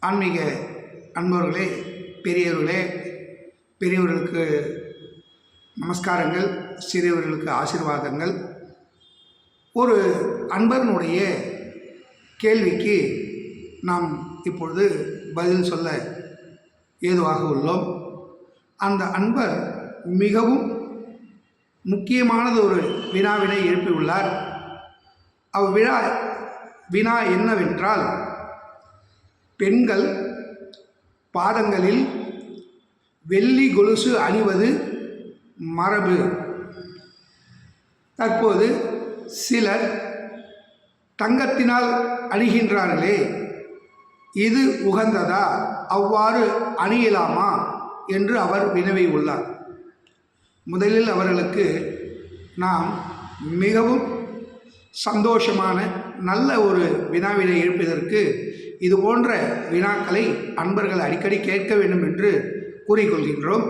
ஆன்மீக அன்பர்களே, பெரியவர்களே, பெரியவர்களுக்கு நமஸ்காரங்கள், சிறியவர்களுக்கு ஆசீர்வாதங்கள். ஒரு அன்பர்களுடைய கேள்விக்கு நாம் இப்பொழுது பதில் சொல்ல ஏதுவாக உள்ளோம். அந்த அன்பர் மிகவும் முக்கியமானது ஒரு வினாவினை எழுப்பியுள்ளார். வினா என்னவென்றால், பெண்கள் பாதங்களில் வெள்ளி கொலுசு அணிவது மரபு. தற்போது சிலர் தங்கத்தினால் அணிகின்றார்களே, இது உகந்ததா? அவ்வாறு அணியலாமா என்று அவர் வினவி உள்ளார். முதலில் அவர்களுக்கு நாம் மிகவும் சந்தோஷமான நல்ல ஒரு வினாவினை எழுப்பதற்கு இது போன்ற வினாக்களை அன்பர்கள் அடிக்கடி கேட்க வேண்டும் என்று கூறிக்கொள்கின்றோம்.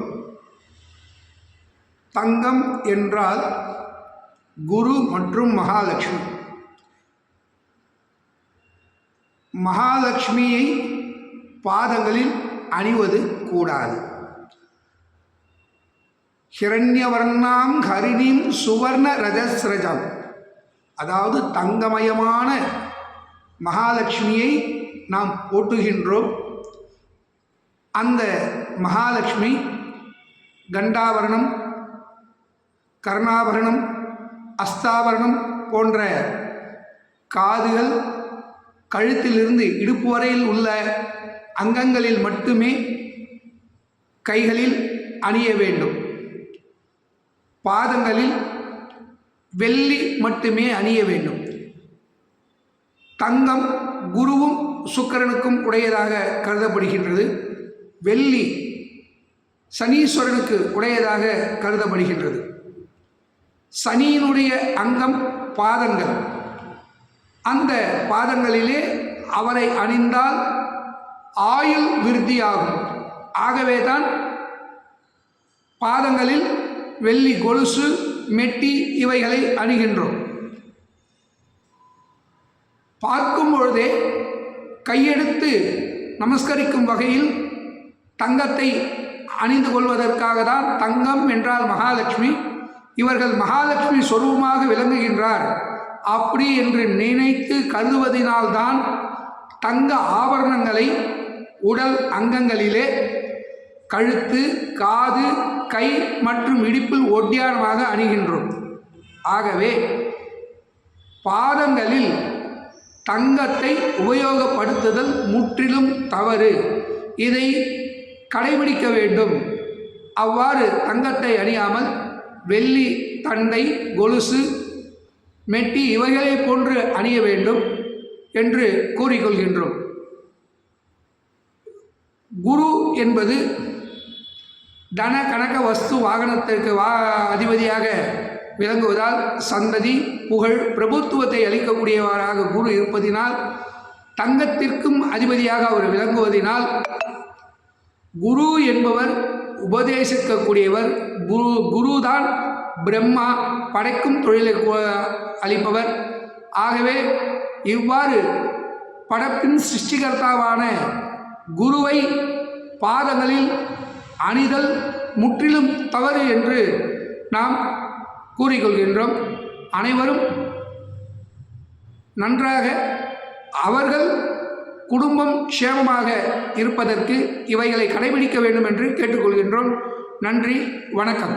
தங்கம் என்றால் குரு மற்றும் மகாலட்சுமி. மகாலட்சுமியை பாதங்களில் அணிவது கூடாது. ஹிரண்யவர்ணாம் ஹரிணீம் சுவர்ண ரஜஸ்ரஜம், அதாவது தங்கமயமான மகாலட்சுமியை நாம் போற்றுகின்றோம். அந்த மகாலட்சுமி கண்டாபரணம், கர்ணாபரணம், அஸ்தாபரணம் போன்ற காதுகள், கழுத்திலிருந்து இடுப்பு வரையில் உள்ள அங்கங்களில் மட்டுமே கைகளில் அணிய வேண்டும். பாதங்களில் வெள்ளி மட்டுமே அணிய வேண்டும். தங்கம் குருவும் சுக்கிரனுக்கும் உடையதாக கருதப்படுகின்றது. வெள்ளி சனீஸ்வரனுக்கு உடையதாக கருதப்படுகின்றது. சனியினுடைய அங்கம் பாதங்கள். அந்த பாதங்களிலே அவரை அணிந்தால் ஆயுள் விருத்தியாகும். ஆகவேதான் பாதங்களில் வெள்ளி கொலுசு, மெட்டி இவைகளை அணிகின்றோம். பார்க்கும் பொழுதே கையெடுத்து நமஸ்கரிக்கும் வகையில் தங்கத்தை அணிந்து கொள்வதற்காக தான் தங்கம் என்றால் மகாலட்சுமி, இவர்கள் மகாலட்சுமி சொரூபமாக விளங்குகின்றார் அப்படி என்று நினைத்து கருதுவதினால்தான் தங்க ஆபரணங்களை உடல் அங்கங்களிலே கழுத்து, காது, கை மற்றும் இடுப்பில் ஒட்டியானமாக அணிகின்றோம். ஆகவே பாதங்களில் தங்கத்தை உபயோகப்படுத்துதல் முற்றிலும் தவறு. இதை கடைபிடிக்க வேண்டும். அவ்வாறு தங்கத்தை அணியாமல் வெள்ளி தண்டை, கொலுசு, மெட்டி இவைகளை போன்று அணிய வேண்டும் என்று கூறிக்கொள்கின்றோம். குரு என்பது தன, கனக, வஸ்து, வாகனத்திற்கு அதிபதியாக விளங்குவதால் சந்ததி, புகழ், பிரபுத்துவத்தை அளிக்கக்கூடியவராக குரு இருப்பதினால், தங்கத்திற்கும் அதிபதியாக அவர் விளங்குவதினால், குரு என்பவர் உபதேசிக்கக்கூடியவர். குருதான் பிரம்மா, படைக்கும் தொழிலை அளிப்பவர். ஆகவே இவ்வாறு படைப்பின் சிருஷ்டிகர்த்தாவான குருவை பாதங்களில் அணிதல் முற்றிலும் தவறு என்று நாம் கூறிக்கொள்கின்றோம். அனைவரும் நன்றாக அவர்கள் குடும்பம் க்ஷேமமாக இருப்பதற்கு இவைகளை கடைபிடிக்க வேண்டும் என்று கேட்டுக்கொள்கின்றோம். நன்றி, வணக்கம்.